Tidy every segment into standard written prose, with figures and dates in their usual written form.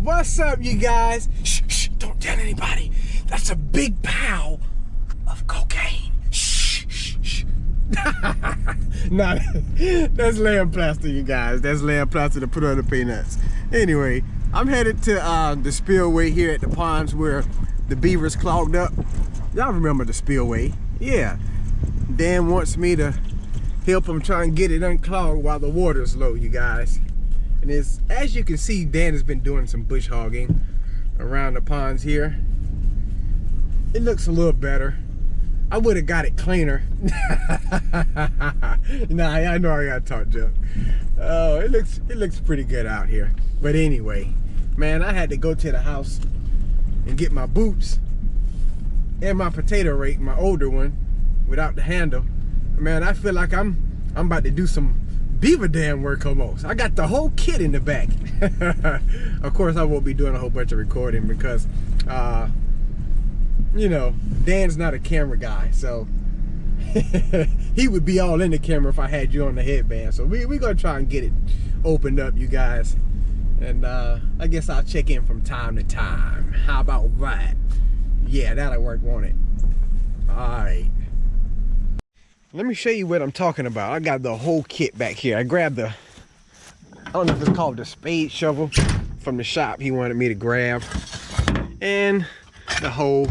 What's up, you guys? Shh, shh, don't tell anybody. That's a big pile of cocaine. Shh, shh, shh. Nah, that's lamb plaster, you guys. That's lamb plaster to put on the peanuts. Anyway, I'm headed to the spillway here at the ponds where the beavers clogged up. Y'all remember the spillway? Yeah. Dan wants me to help him try and get it unclogged while the water's low, you guys. And it's, as you can see, Dan has been doing some bush hogging around the ponds here. It looks a little better. I would have got it cleaner. Nah, I know I gotta talk junk. Oh, it looks pretty good out here. But anyway, man, I had to go to the house and get my boots and my potato rake, my older one, without the handle. Man, I feel like I'm about to do some beaver dam work almost. I got the whole kit in the back. Of course, I won't be doing a whole bunch of recording because, you know, Dan's not a camera guy, so he would be all in the camera if I had you on the headband. So we're gonna try and get it opened up, you guys. And I guess I'll check in from time to time. How about that? Yeah, that'll work, won't it? All right. Let me show you what I'm talking about. I got the whole kit back here. I grabbed the, I don't know if it's called the spade shovel from the shop he wanted me to grab. And the hoe.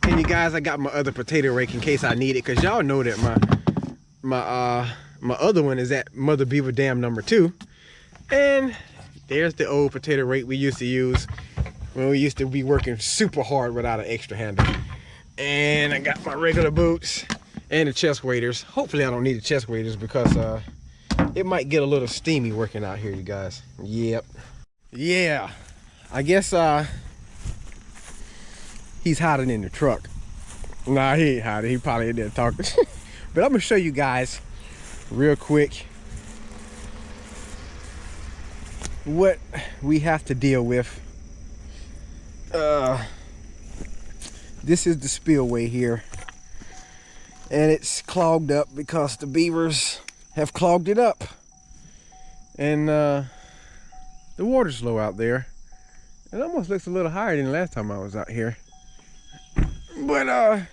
And you guys, I got my other potato rake in case I need it, because y'all know that my other one is at Mother Beaver Dam number 2. And there's the old potato rake we used to use when we used to be working super hard without an extra handle. And I got my regular boots and the chest waders. Hopefully I don't need the chest waders because it might get a little steamy working out here, you guys. Yep. Yeah, I guess he's hiding in the truck. Nah, he ain't hiding. He probably in there talking. But I'm gonna show you guys real quick what we have to deal with. This is the spillway here, and it's clogged up because the beavers have clogged it up, and the water's low out there. It almost looks a little higher than the last time I was out here, but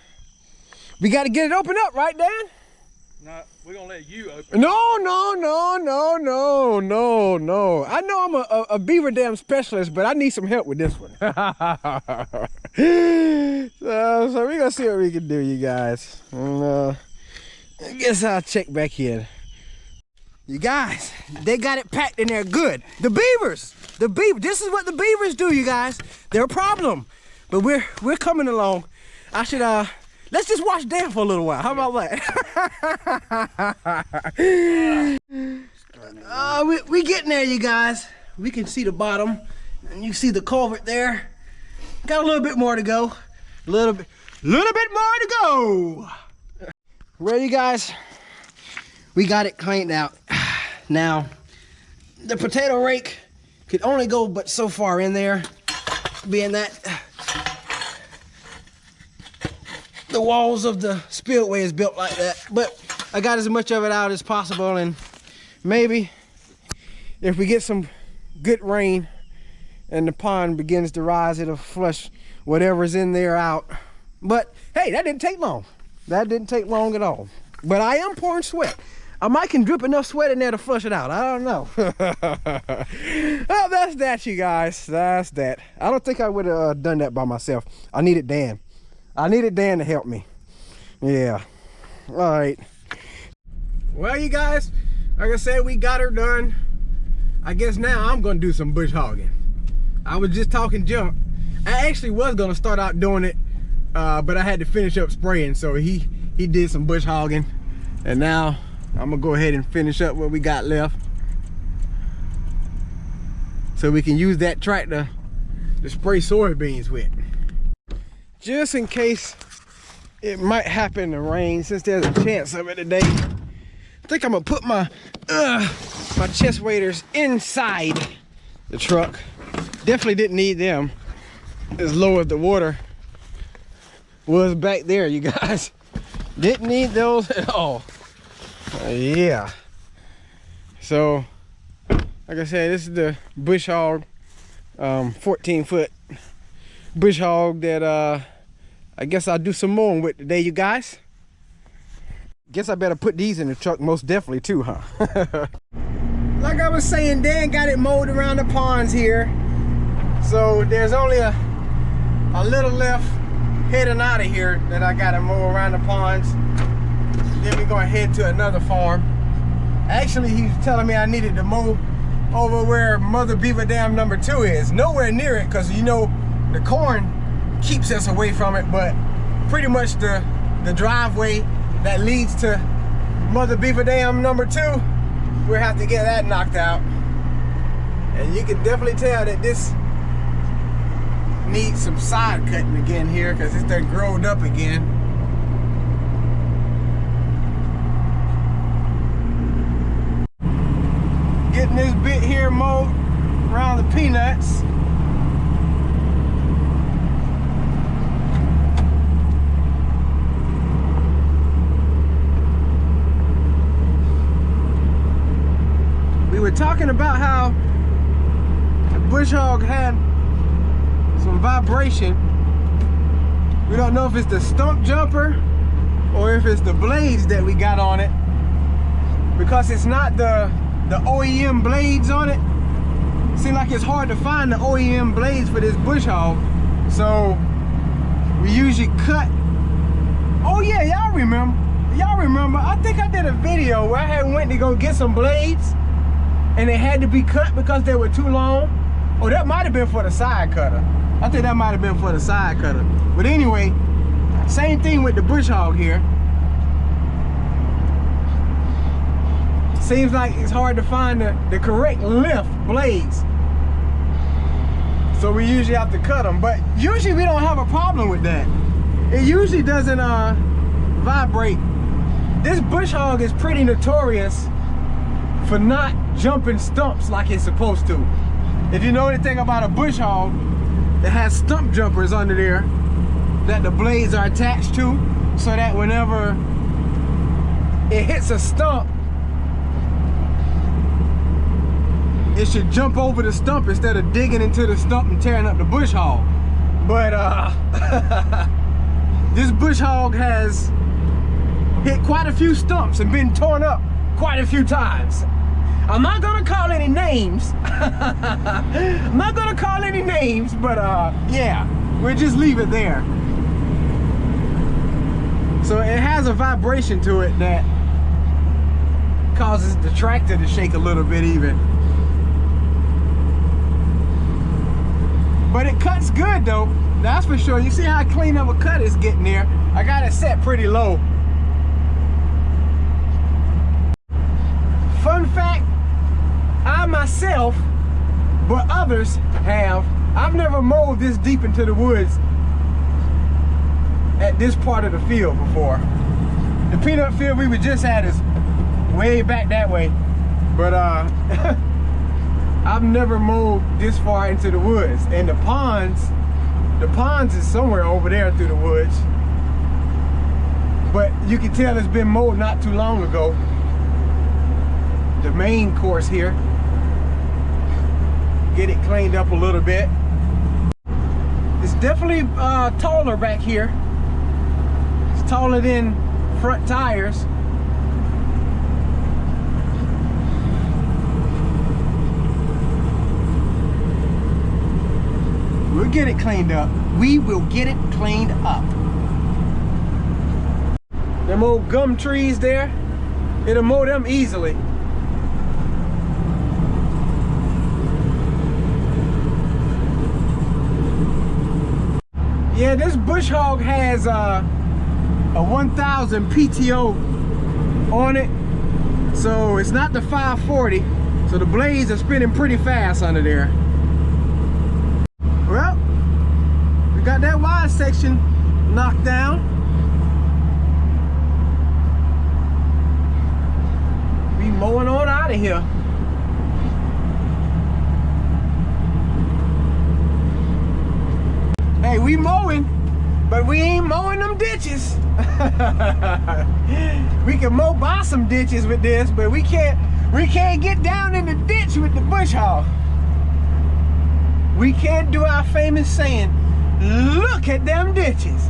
we got to get it opened up, right, Dan? No, we're gonna let you open. No. I know I'm a beaver dam specialist, but I need some help with this one. So we're gonna see what we can do, you guys. And, I guess I'll check back in. You guys, they got it packed in there good. The beavers, this is what the beavers do, you guys. They're a problem, but we're coming along. I should let's just watch Dan for a little while. How about that? We getting there, you guys. We can see the bottom, and you see the culvert there. Got a little bit more to go. A little bit more to go. Well, you guys, we got it cleaned out. Now, the potato rake could only go but so far in there, being that the walls of the spillway is built like that. But I got as much of it out as possible, and maybe if we get some good rain and the pond begins to rise, it'll flush whatever's in there out. But hey, that didn't take long. That didn't take long at all. But I am pouring sweat. I might can drip enough sweat in there to flush it out. I don't know. Well, that's that, you guys. That's that. I don't think I would have done that by myself. I needed Dan. I needed Dan to help me. Yeah. All right. Well, you guys, like I said, we got her done. I guess now I'm going to do some bush hogging. I was just talking junk. I actually was going to start out doing it, but I had to finish up spraying. So he did some bush hogging. And now I'm going to go ahead and finish up what we got left, so we can use that tractor to spray soybeans with. Just in case it might happen to rain, since there's a chance of it today, I think I'm gonna put my chest waders inside the truck. Definitely didn't need them as low as the water was back there, you guys. Didn't need those at all. Yeah. So, like I said, this is the bush hog 14-foot bush hog that I guess I'll do some mowing with today, you guys. Guess I better put these in the truck most definitely too, huh? Like I was saying, Dan got it mowed around the ponds here. So there's only a little left heading out of here that I gotta mow around the ponds. Then we're gonna head to another farm. Actually, he was telling me I needed to mow over where Mother Beaver Dam number 2 is. Nowhere near it, because you know the corn keeps us away from it, but pretty much the driveway that leads to Mother Beaver Dam number 2, we'll have to get that knocked out. And you can definitely tell that this needs some side cutting again here, because it's done growed up again. Getting this bit here mowed around the peanuts. We were talking about how the bush hog had some vibration. We don't know if it's the stump jumper or if it's the blades that we got on it, because it's not the OEM blades on it. Seems like it's hard to find the OEM blades for this bush hog, so we usually cut. Oh yeah, y'all remember, I think I did a video where I had went to go get some blades and they had to be cut because they were too long. Oh, that might have been for the side cutter. I think that might have been for the side cutter. But anyway, same thing with the bush hog here. Seems like it's hard to find the correct lift blades. So we usually have to cut them, but usually we don't have a problem with that. It usually doesn't vibrate. This bush hog is pretty notorious for not jumping stumps like it's supposed to. If you know anything about a bush hog, it has stump jumpers under there that the blades are attached to, so that whenever it hits a stump, it should jump over the stump instead of digging into the stump and tearing up the bush hog. But this bush hog has hit quite a few stumps and been torn up quite a few times. I'm not gonna call any names. I'm not gonna call any names, but yeah, we'll just leave it there. So it has a vibration to it that causes the tractor to shake a little bit even. But it cuts good though, that's for sure. You see how clean of a cut it's getting there. I got it set pretty low. Fun fact, I myself, but others have, I've never mowed this deep into the woods at this part of the field before. The peanut field we were just at is way back that way, but I've never mowed this far into the woods. And the ponds is somewhere over there through the woods, but you can tell it's been mowed not too long ago. The main course here, get it cleaned up a little bit. It's definitely taller back here. It's taller than front tires. We'll get it cleaned up. We will get it cleaned up. Them old gum trees there, it'll mow them easily. Yeah, this bush hog has a 1000 PTO on it, so it's not the 540, so the blades are spinning pretty fast under there. Well, we got that wide section knocked down. We mowing on out of here. Hey, we mowing, but we ain't mowing them ditches. We can mow by some ditches with this, but we can't get down in the ditch with the bush hog. we can't do our famous saying, look at them ditches.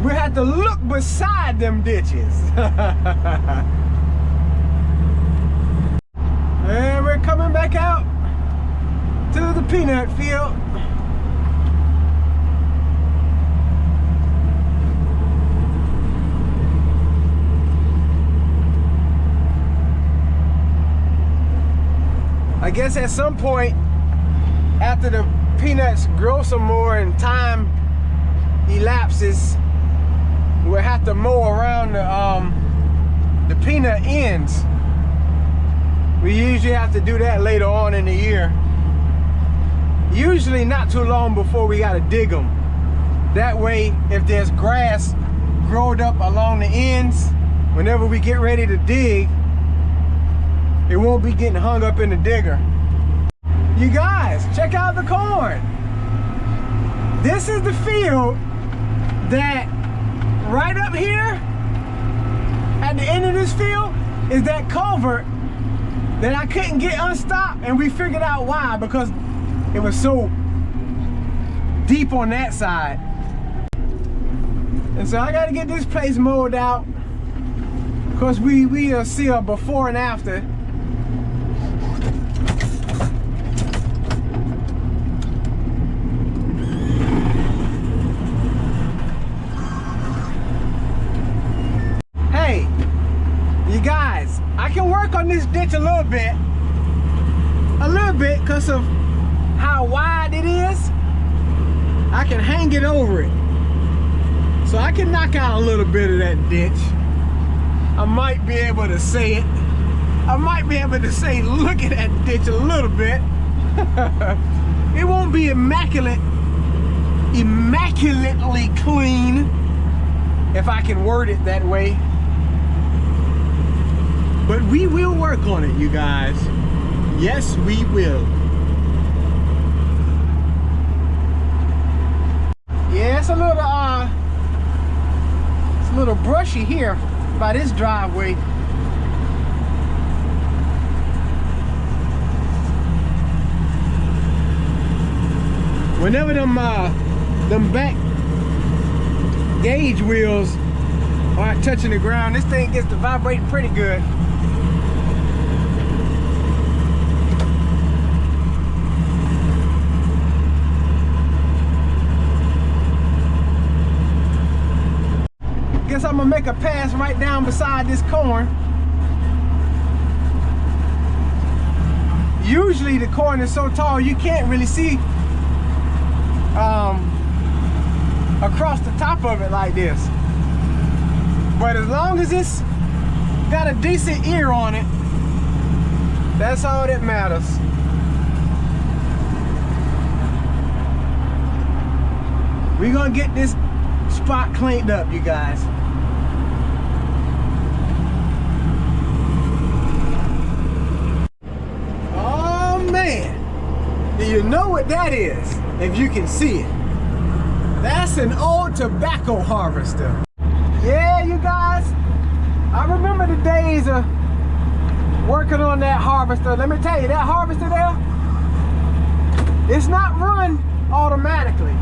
We have to look beside them ditches. And we're coming back out to the peanut field. I guess at some point, after the peanuts grow some more and time elapses, we'll have to mow around the peanut ends. We usually have to do that later on in the year. Usually not too long before we gotta dig them. That way, if there's grass growed up along the ends, whenever we get ready to dig, it won't be getting hung up in the digger. You guys, check out the corn. This is the field that right up here at the end of this field is that culvert that I couldn't get unstopped, and we figured out why, because it was so deep on that side. And so I gotta get this place mowed out. Of course, we'll see a before and after. Hey, you guys, I can work on this ditch a little bit because of how wide it is. I can hang it over it. So I can knock out a little bit of that ditch. I might be able to say it. I might be able to say, look at that ditch a little bit. It won't be immaculately clean, if I can word it that way. But we will work on it, you guys. Yes, we will. Yeah, it's a little brushy here by this driveway. Whenever them back gauge wheels aren't touching the ground, this thing gets to vibrating pretty good. Guess I'm gonna make a pass right down beside this corn. Usually the corn is so tall you can't really see across the top of it like this. But as long as it's got a decent ear on it, that's all that matters. We're gonna get this spot cleaned up, you guys. Oh man, do you know what that is? If you can see it, that's an old tobacco harvester. Yeah, you guys, I remember the days of working on that harvester. Let me tell you, that harvester there, it's not run automatically.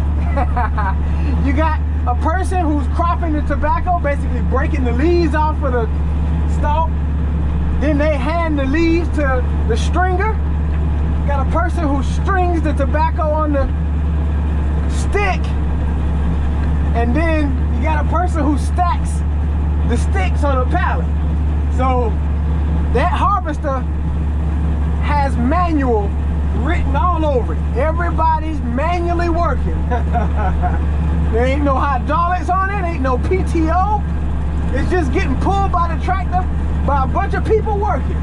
You got a person who's cropping the tobacco, basically breaking the leaves off of the stalk. Then they hand the leaves to the stringer. Got a person who strings the tobacco on the stick. And then you got a person who stacks the sticks on a pallet. So that harvester has manual written all over it. Everybody's manually working. There ain't no hydraulics on it, ain't no PTO. It's just getting pulled by the tractor by a bunch of people working.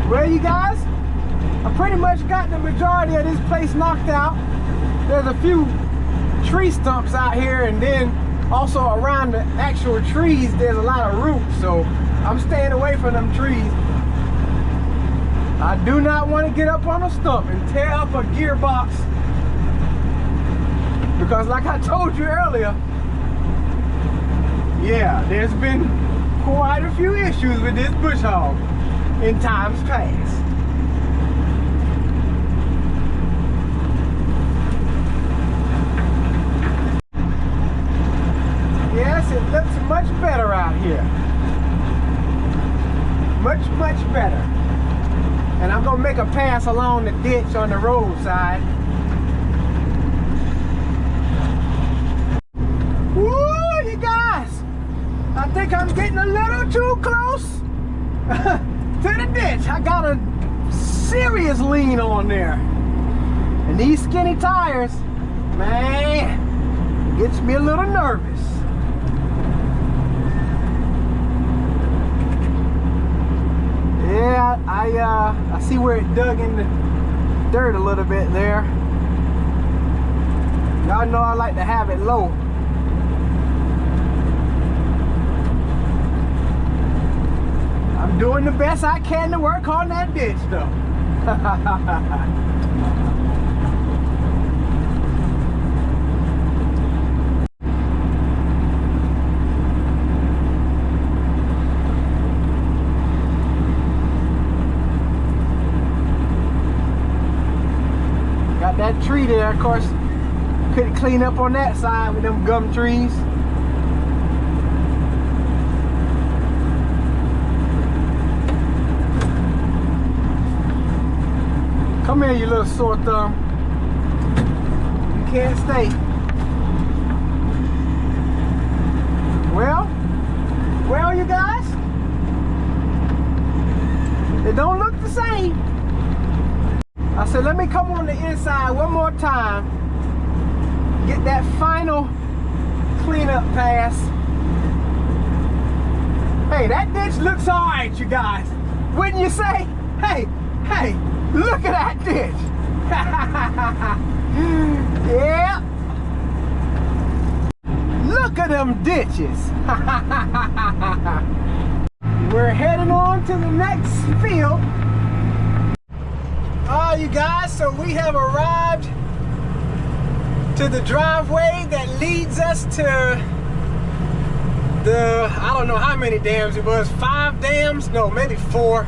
Well, you guys, I pretty much got the majority of this place knocked out. There's a few tree stumps out here, and then also around the actual trees there's a lot of roots, so I'm staying away from them trees. I do not want to get up on a stump and tear up a gearbox, because like I told you earlier, yeah, there's been quite a few issues with this bush hog in times past. pass along the ditch on the roadside. Woo, you guys! I think I'm getting a little too close to the ditch. I got a serious lean on there. And these skinny tires, man, gets me a little nervous. Yeah, I see where it dug in the dirt a little bit there. Y'all know I like to have it low. I'm doing the best I can to work on that ditch though. Got that tree there, of course. Couldn't clean up on that side with them gum trees. Come here, you little sore thumb. You can't stay. Well, you guys, it don't look the same. I said, let me come on the inside one more time. Get that final cleanup pass. Hey, that ditch looks all right, you guys. Wouldn't you say? Hey, look at that ditch. Yeah. Look at them ditches. We're heading on to the next field. You guys, so we have arrived to the driveway that leads us to the, I don't know how many dams it was, 5 dams? No, maybe 4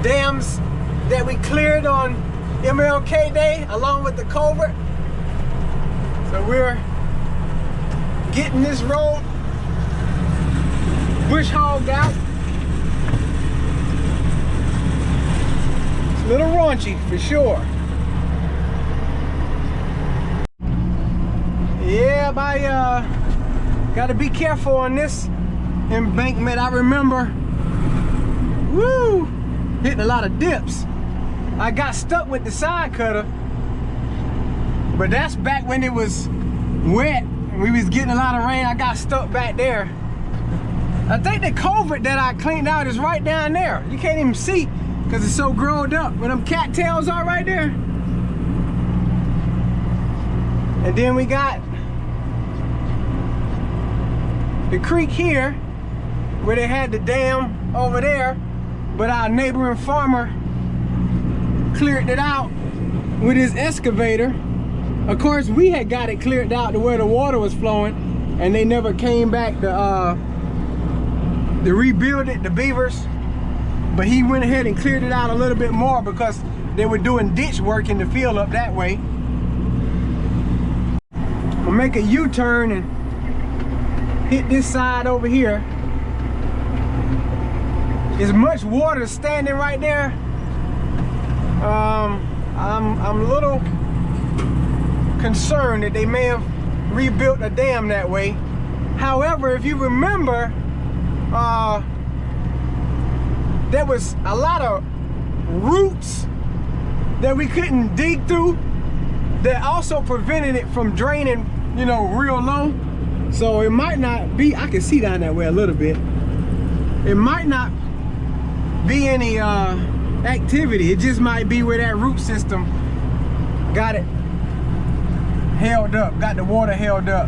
dams that we cleared on MLK Day along with the culvert. So we're getting this road bush hogged out. It's a little raunchy for sure. Yeah, I gotta be careful on this embankment. I remember, woo, hitting a lot of dips. I got stuck with the side cutter, but that's back when it was wet and we was getting a lot of rain. I got stuck back there. I think the culvert that I cleaned out is right down there. You can't even see because it's so grown up. Where them cattails are right there. And then we got the creek here where they had the dam over there, but our neighboring farmer cleared it out with his excavator. Of course, we had got it cleared out to where the water was flowing, and they never came back to rebuild it, the Beavers. But he went ahead and cleared it out a little bit more because they were doing ditch work in the field up that way. We'll make a U-turn and hit this side over here. There's much water standing right there. I'm a little concerned that they may have rebuilt a dam that way. However, if you remember, there was a lot of roots that we couldn't dig through that also prevented it from draining, you know, real low. So it might not be, I can see down that way a little bit. It might not be any activity. It just might be where that root system got it held up, got the water held up.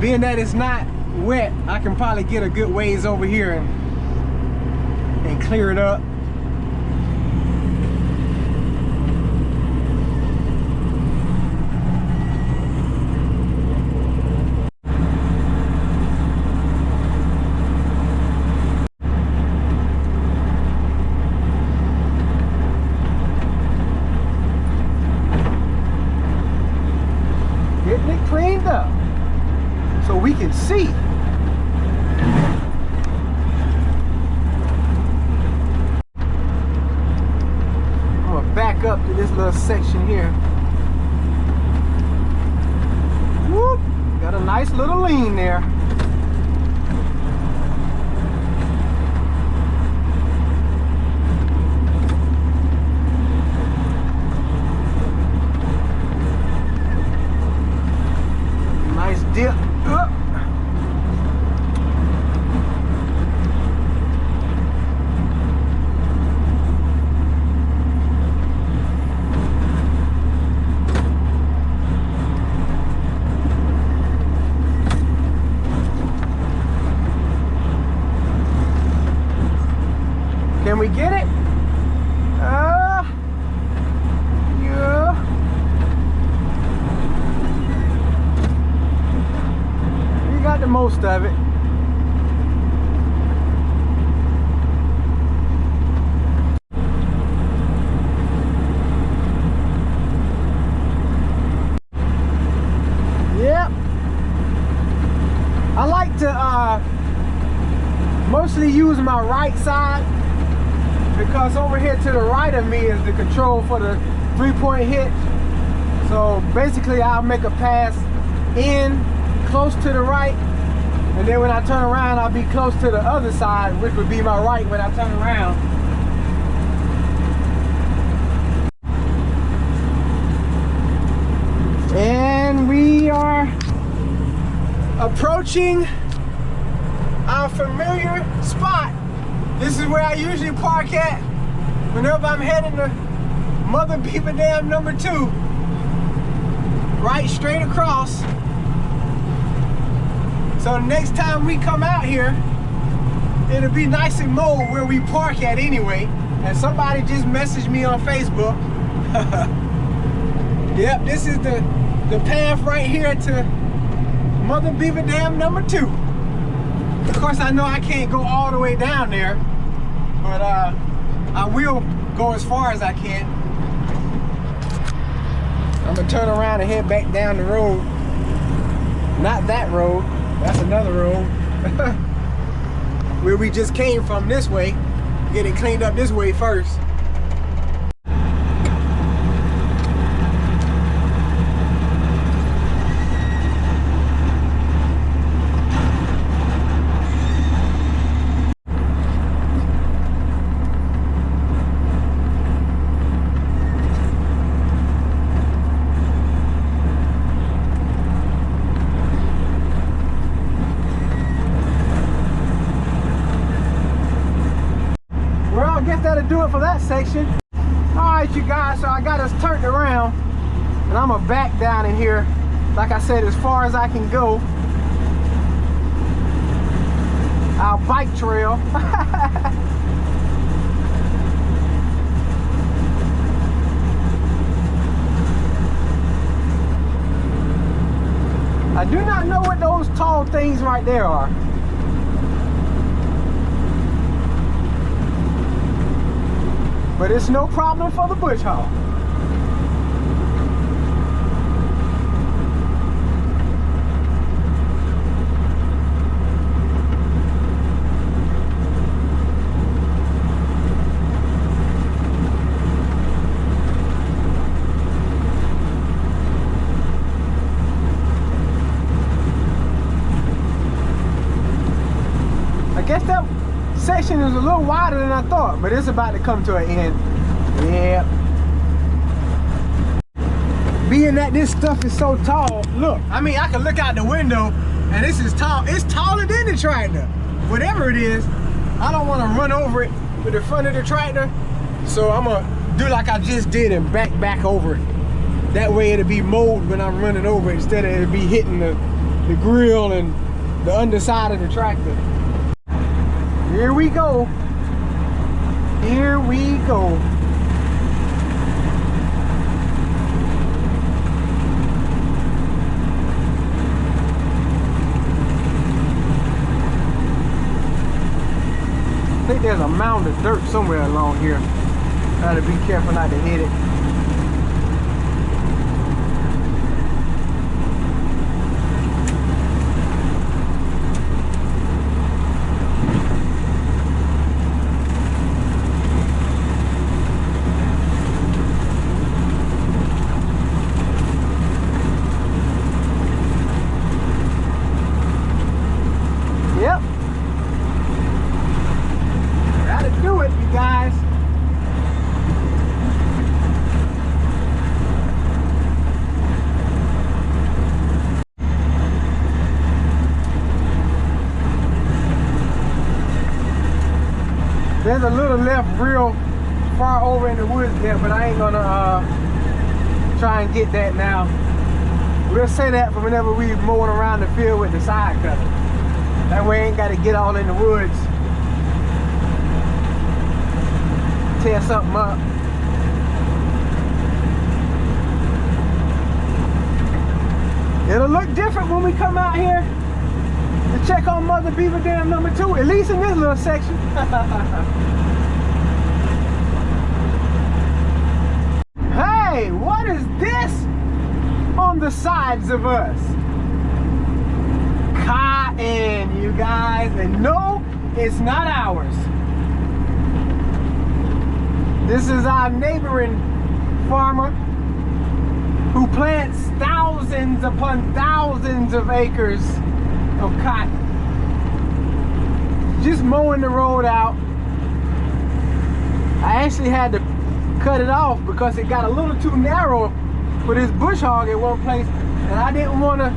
Being that it's not wet, I can probably get a good ways over here and clear it up. Getting it cleaned up. we can see. I'm gonna back up to this little section here. Whoop! Got a nice little lean there. Nice dip. Up. Can we get it? Yeah. We got the most of it. Yep. I like to mostly use my right side, because over here to the right of me is the control for the 3-point hitch. So basically I'll make a pass in close to the right, and then when I turn around I'll be close to the other side, which would be my right when I turn around. And we are approaching our familiar spot. This is where I usually park at whenever I'm heading to Mother Beaver Dam number 2. Right straight across. So next time we come out here, it'll be nice and mowed where we park at anyway. And somebody just messaged me on Facebook. Yep, this is the path right here to Mother Beaver Dam number 2. Of course, I know I can't go all the way down there, but I will go as far as I can. I'm gonna turn around and head back down the road. Not that road, that's another road. Where we just came from this way. Get it cleaned up this way first. That'll do it for that section. Alright you guys, so I got us turned around and I'm gonna back down in here, like I said, as far as I can go. Our bike trail. I do not know what those tall things right there are. But it's no problem for the bush hog. I guess that section is a little wider than I thought, but it's about to come to an end. Yeah. Being that this stuff is so tall, look, I mean, I can look out the window and this is tall. It's taller than the tractor. Whatever it is, I don't want to run over it with the front of the tractor. So I'm gonna do like I just did and back over it. That way it'll be mowed when I'm running over it, instead of it'll be hitting the grill and the underside of the tractor. Here we go. Here we go. I think there's a mound of dirt somewhere along here. Gotta be careful not to hit it. There's a little left real far over in the woods there, but I ain't gonna try and get that now. We'll say that for whenever we mowing around the field with the side cutter. That way I ain't gotta get all in the woods. Tear something up. It'll look different when we come out here to check on Mother Beaver Dam number 2, at least in this little section. Hey, what is this on the sides of us? Cotton, you guys, and no, it's not ours. This is our neighboring farmer who plants thousands upon thousands of acres of cotton. Just mowing the road out. I actually had to cut it off because it got a little too narrow for this bush hog at one place, and I didn't want to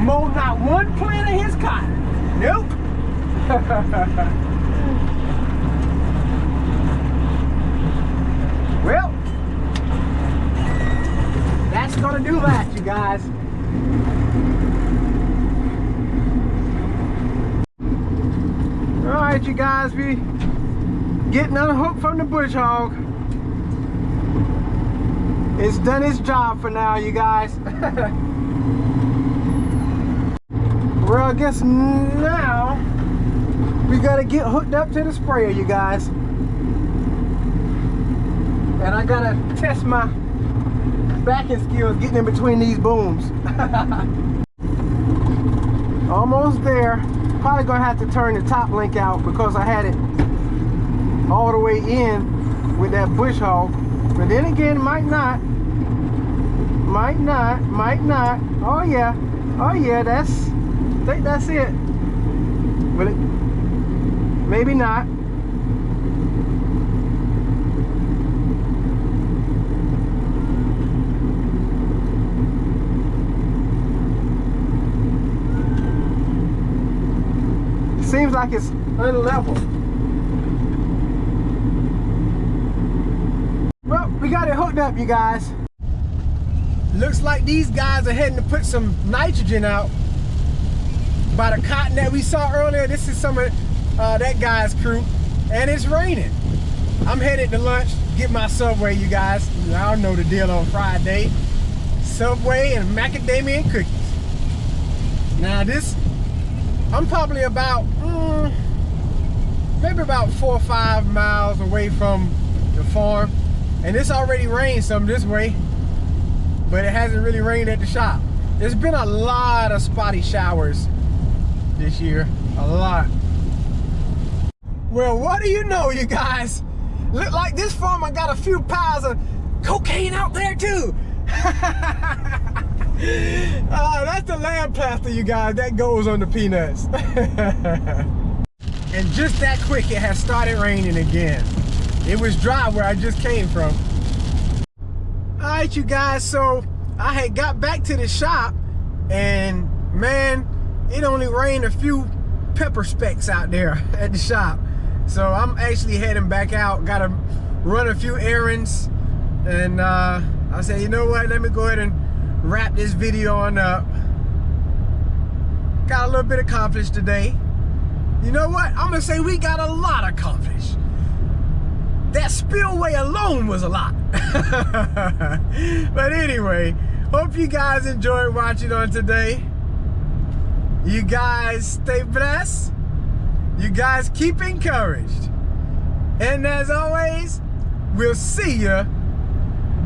mow not one plant of his cotton. Nope. Well, that's gonna do that, you guys. All right, you guys, we getting unhooked from the bush hog. It's done its job for now, you guys. Well, I guess now we gotta get hooked up to the sprayer, you guys. And I gotta test my backing skills getting in between these booms. Almost there. Probably gonna have to turn the top link out because I had it all the way in with that bush hog. But then again, might not. Might not. Might not. Oh yeah. Oh yeah, I think that's it. Will it? Maybe not. Seems like it's unlevel. Well, we got it hooked up, you guys. Looks like these guys are heading to put some nitrogen out by the cotton that we saw earlier. This is some of that guy's crew, and it's raining. I'm headed to lunch, get my Subway, you guys. Y'all know the deal on Friday. Subway and macadamia and cookies. Now this, I'm probably about, maybe about 4 or 5 miles away from the farm. And it's already rained some this way, but it hasn't really rained at the shop. There's been a lot of spotty showers this year, a lot. Well, what do you know, you guys? Look like this farmer got a few piles of cocaine out there too. That's the lamb plaster, you guys, that goes on the peanuts. And just that quick, it has started raining again. It was dry where I just came from. All right, you guys, so I had got back to the shop, and man, it only rained a few pepper specks out there at the shop. So I'm actually heading back out, gotta run a few errands, and I said, you know what, let me go ahead and wrap this video on up. Got a little bit accomplished today. You know what, I'm gonna say we got a lot accomplished. That spillway alone was a lot. But anyway, hope you guys enjoyed watching on today. You guys stay blessed. You guys keep encouraged. And as always, we'll see you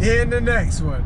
in the next one.